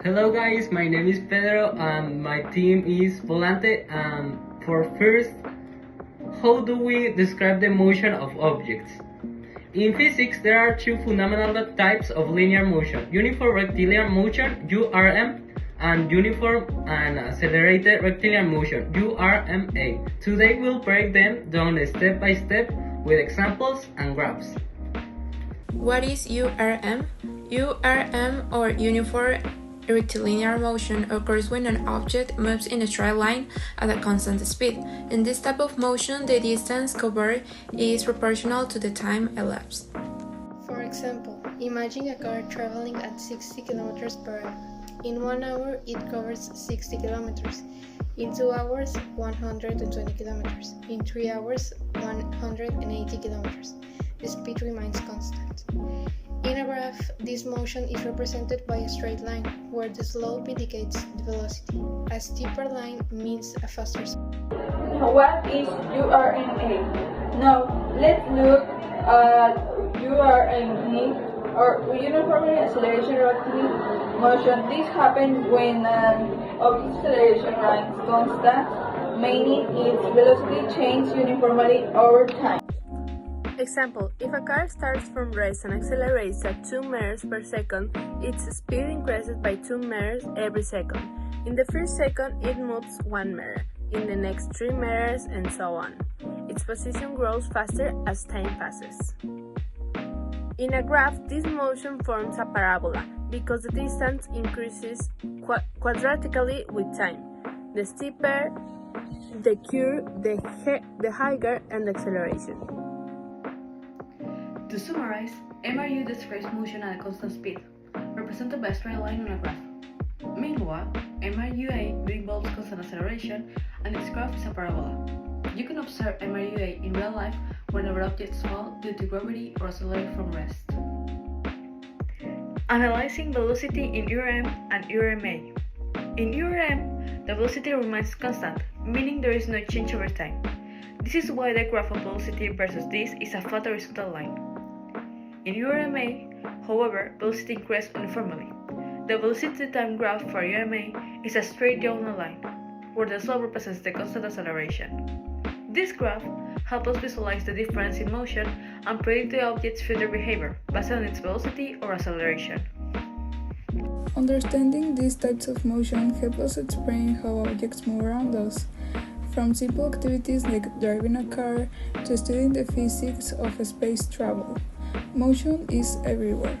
Hello guys, my name is Pedro and my team is Volante. And for first, how do we describe the motion of objects? In physics, there are two fundamental types of linear motion: uniform rectilinear motion (URM) and uniform and accelerated rectilinear motion (URMA). Today we'll break them down step by step with examples and graphs. What is URM? URM, or uniform rectilinear motion, occurs when an object moves in a straight line at a constant speed. In this type of motion, the distance covered is proportional to the time elapsed. For example, imagine a car traveling at 60 km per hour. In 1 hour, it covers 60 km. In 2 hours, 120 km. In 3 hours, 180 km. The speed remains constant. In a graph, this motion is represented by a straight line, where the slope indicates the velocity. A steeper line means a faster speed. What is URMA? Now, let's look at URMA, or Uniform Acceleration Rectilinear Motion. This happens when an object's acceleration remains constant, meaning its velocity changes uniformly over time. Example, if a car starts from rest and accelerates at 2 meters per second, its speed increases by 2 meters every second. In the first second, it moves 1 meter, in the next 3 meters, and so on. Its position grows faster as time passes. In a graph, this motion forms a parabola because the distance increases quadratically with time. The steeper the curve, the higher and the acceleration. To summarize, MRU describes motion at a constant speed, represented by a straight line on a graph. Meanwhile, MRUA involves constant acceleration, and its graph is a parabola. You can observe MRUA in real life whenever objects fall due to gravity or accelerate from rest. Analyzing velocity in URM and URMA. In URM, the velocity remains constant, meaning there is no change over time. This is why the graph of velocity versus this is a flat horizontal line. In URMA, however, velocity increases uniformly. The velocity time graph for URMA is a straight diagonal line, where the slope represents the constant acceleration. This graph helps us visualize the difference in motion and predict the object's future behavior based on its velocity or acceleration. Understanding these types of motion helps us explain how objects move around us, from simple activities like driving a car to studying the physics of space travel. Motion is everywhere.